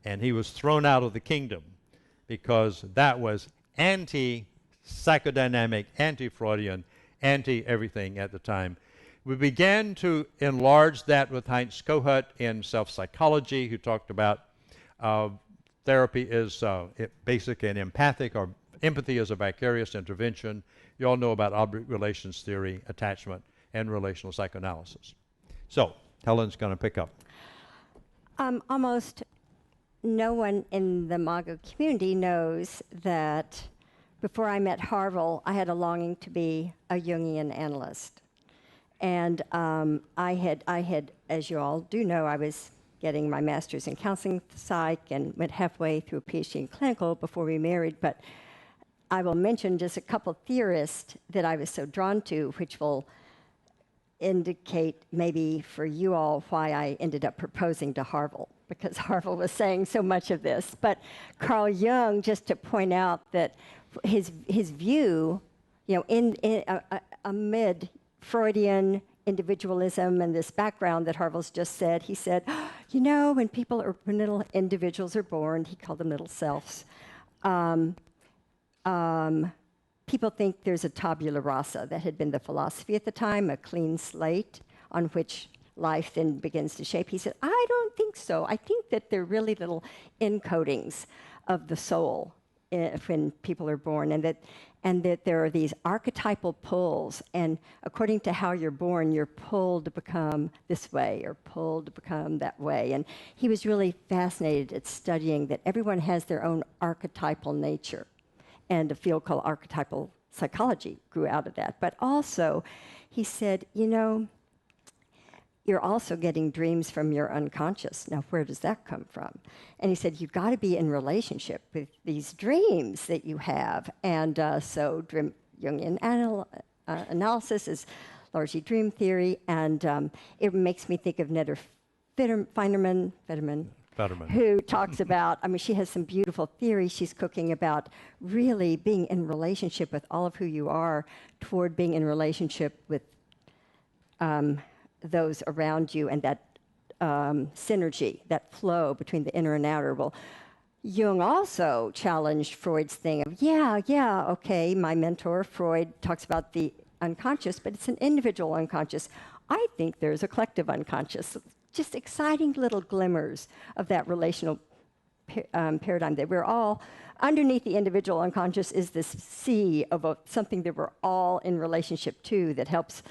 and he was thrown out of the kingdom because that was anti-psychodynamic, anti-Freudian, anti-everything at the time. We began to enlarge that with Heinz Kohut in self-psychology, who talked about therapy is basic and empathic, or empathy is a vicarious intervention. You all know about object relations theory, attachment, and relational psychoanalysis. So, Helen's going to pick up. Almost no one in the Imago community knows that before I met Harville, I had a longing to be a Jungian analyst. And I had, as you all do know, I was getting my master's in counseling psych and went halfway through a PhD in clinical before we married. But I will mention just a couple theorists that I was so drawn to, which will indicate maybe for you all why I ended up proposing to Harville, because Harville was saying so much of this. But Carl Jung, just to point out that his view, amid Freudian individualism and this background that Harville's just said, he said, when little individuals are born, he called them little selves, people think there's a tabula rasa. That had been the philosophy at the time, a clean slate on which life then begins to shape. He said, I don't think so. I think that they're really little encodings of the soul when people are born, and that there are these archetypal pulls, and according to how you're born, you're pulled to become this way or pulled to become that way. And he was really fascinated at studying that everyone has their own archetypal nature, and a field called archetypal psychology grew out of that. But also, he said, you're also getting dreams from your unconscious. Now, where does that come from? And he said, you've got to be in relationship with these dreams that you have. And so Jungian analysis is largely dream theory. And it makes me think of Netta Fetterman, who talks about, she has some beautiful theories she's cooking about really being in relationship with all of who you are toward being in relationship with those around you, and that synergy, that flow between the inner and outer. Well, Jung also challenged Freud's thing of, okay, my mentor, Freud, talks about the unconscious, but it's an individual unconscious. I think there's a collective unconscious. Just exciting little glimmers of that relational paradigm, that we're all, underneath the individual unconscious is this sea of something that we're all in relationship to that helps.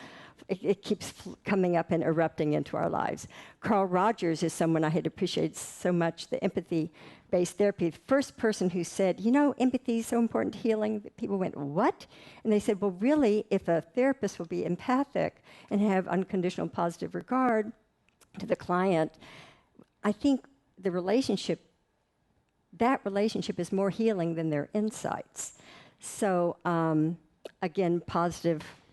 It keeps coming up and erupting into our lives. Carl Rogers is someone I had appreciated so much, the empathy-based therapy. The first person who said, empathy is so important to healing. People went, what? And they said, well, really, if a therapist will be empathic and have unconditional positive regard to the client, I think that relationship is more healing than their insights. So, again,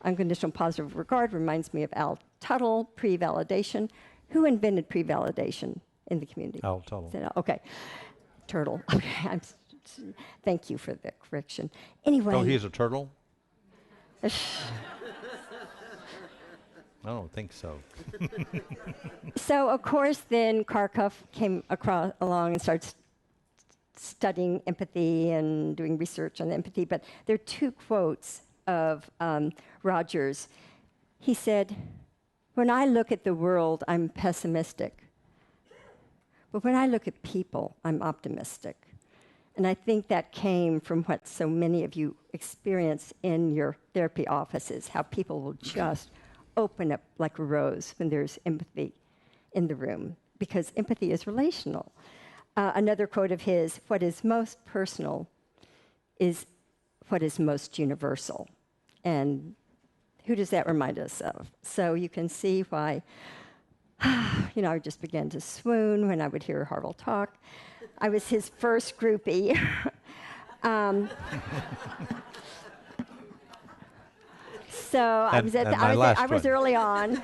unconditional positive regard reminds me of Al Tuttle, pre-validation. Who invented pre-validation in the community? Al Tuttle. Okay. Turtle. Okay. Thank you for the correction. Anyway. Oh, he's a turtle? I don't think so. So, of course, then Kharkov came along and started studying empathy and doing research on empathy. But there are two quotes of Rogers. He said, when I look at the world, I'm pessimistic. But when I look at people, I'm optimistic. And I think that came from what so many of you experience in your therapy offices, how people will just open up like a rose when there's empathy in the room, because empathy is relational. Another quote of his, what is most personal is what is most universal. And who does that remind us of? So you can see why, I just began to swoon when I would hear Harville talk. I was his first groupie. So I was early on.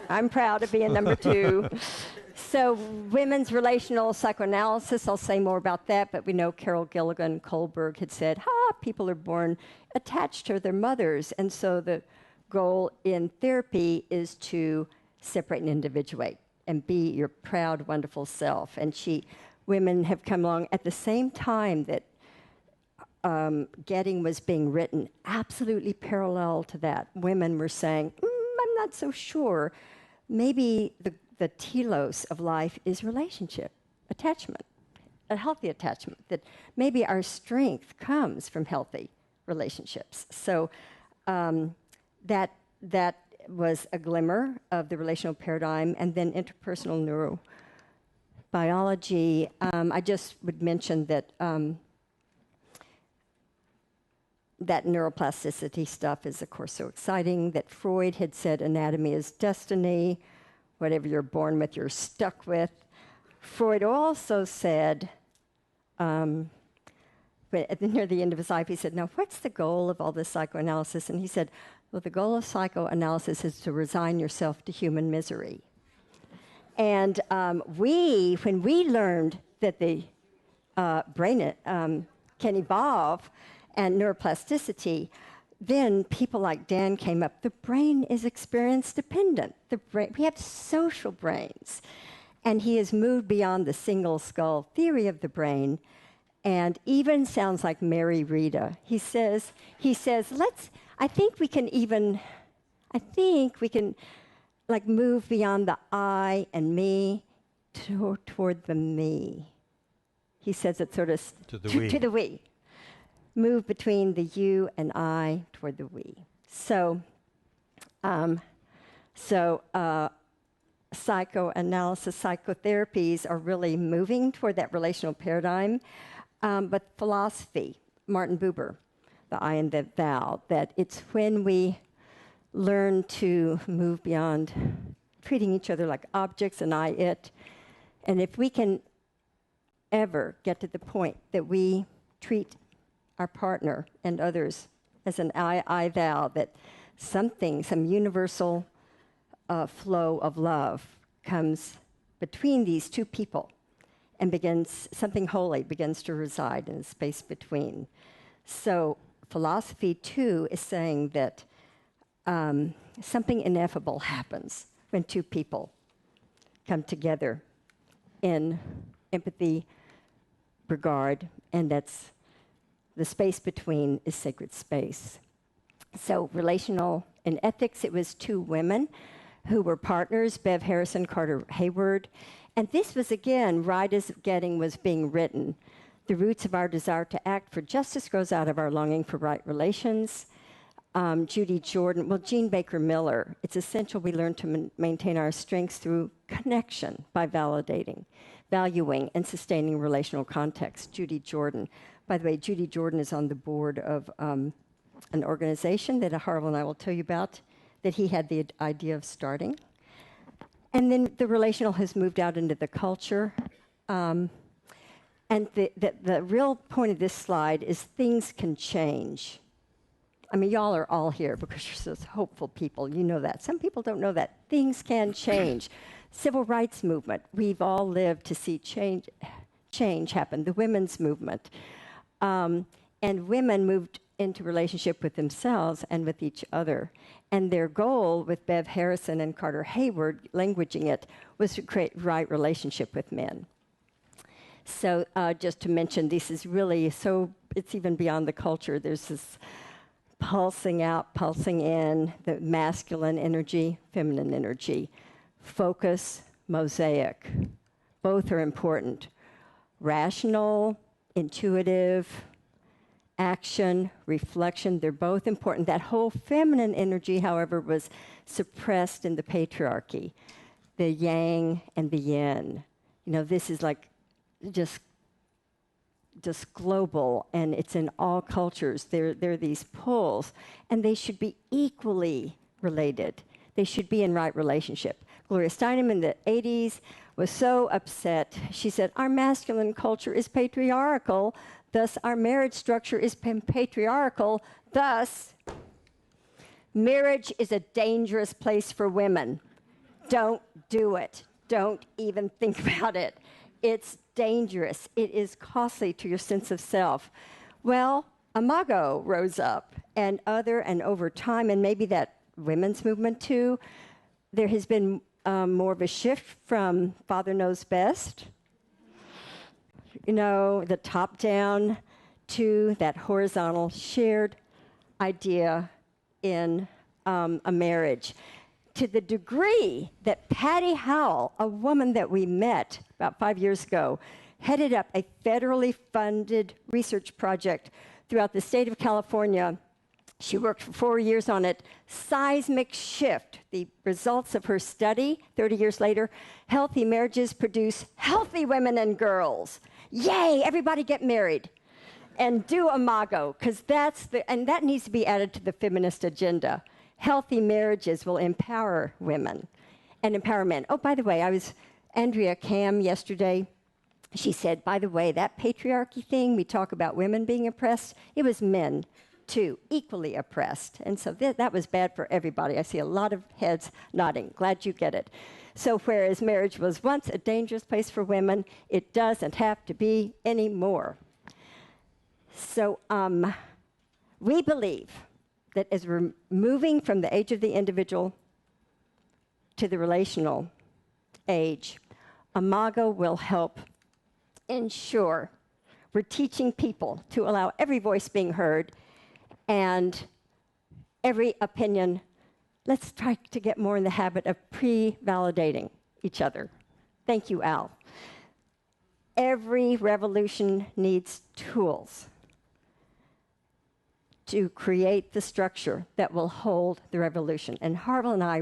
I'm proud of being number 2. So women's relational psychoanalysis, I'll say more about that, but we know Carol Gilligan Kohlberg had said, people are born attached to their mothers. And so the goal in therapy is to separate and individuate and be your proud, wonderful self. And women have come along at the same time that Getting was being written, absolutely parallel to that. Women were saying, I'm not so sure. Maybe the telos of life is relationship, attachment, a healthy attachment, that maybe our strength comes from healthy relationships. So that was a glimmer of the relational paradigm, and then interpersonal neurobiology. I just would mention that that neuroplasticity stuff is, of course, so exciting, that Freud had said anatomy is destiny. Whatever you're born with, you're stuck with. Freud also said, but near the end of his life, he said, now, what's the goal of all this psychoanalysis? And he said, well, the goal of psychoanalysis is to resign yourself to human misery. And when we learned that the brain can evolve and neuroplasticity, then people like Dan came up. The brain is experience dependent. We have social brains. And he has moved beyond the single skull theory of the brain, and even sounds like Mary Rita. He says, I think we can like move beyond the I and me toward the me. He says it sort of to the we. Move between the you and I toward the we. So psychoanalysis, psychotherapies are really moving toward that relational paradigm. But philosophy, Martin Buber, the I and the thou, that it's when we learn to move beyond treating each other like objects and I, it. And if we can ever get to the point that we treat our partner and others as an I, thou, that some universal flow of love comes between these two people and something holy begins to reside in the space between. So philosophy, too, is saying that something ineffable happens when two people come together in empathy, regard, and that's the space between is sacred space. So relational in ethics, it was two women who were partners, Bev Harrison, Carter Hayward. And this was, again, right as Getting was being written. The roots of our desire to act for justice grows out of our longing for right relations. Judy Jordan, Jean Baker Miller, it's essential we learn to maintain our strengths through connection by valuing, and sustaining relational context. Judy Jordan. By the way, Judy Jordan is on the board of an organization that Harville and I will tell you about, that he had the idea of starting. And then the relational has moved out into the culture. And the real point of this slide is things can change. I mean, y'all are all here because you're such hopeful people. You know that. Some people don't know that. Things can change. Civil rights movement. We've all lived to see change happen. The women's movement. And women moved into relationship with themselves and with each other. And their goal with Bev Harrison and Carter Hayward, languaging it, was to create right relationship with men. So just to mention, this is really it's even beyond the culture. There's this pulsing out, pulsing in, the masculine energy, feminine energy, focus, mosaic. Both are important. Rational, intuitive, action, reflection, they're both important. That whole feminine energy, however, was suppressed in the patriarchy. The yang and the yin. This is like just global, and it's in all cultures. There are these pulls, and they should be equally related. They should be in right relationship. Gloria Steinem in the 80s was so upset. She said, our masculine culture is patriarchal, thus our marriage structure is patriarchal, thus marriage is a dangerous place for women. Don't do it. Don't even think about it. It's dangerous. It is costly to your sense of self. Well, Imago rose up, and over time, and maybe that women's movement too, there has been more of a shift from father knows best, the top down, to that horizontal shared idea in a marriage. To the degree that Patty Howell, a woman that we met about 5 years ago, headed up a federally funded research project throughout the state of California. She worked for 4 years on it. Seismic shift. The results of her study, 30 years later, healthy marriages produce healthy women and girls. Yay, everybody get married. And do Imago, because that needs to be added to the feminist agenda. Healthy marriages will empower women and empower men. Oh, by the way, I was Andrea Cam yesterday. She said, by the way, that patriarchy thing, we talk about women being oppressed, it was men, too, equally oppressed. And so that was bad for everybody. I see a lot of heads nodding. Glad you get it. So whereas marriage was once a dangerous place for women, it doesn't have to be anymore. So we believe that as we're moving from the age of the individual to the relational age, Imago will help ensure we're teaching people to allow every voice being heard and every opinion. Let's try to get more in the habit of pre-validating each other. Thank you, Al. Every revolution needs tools to create the structure that will hold the revolution. And Harville and I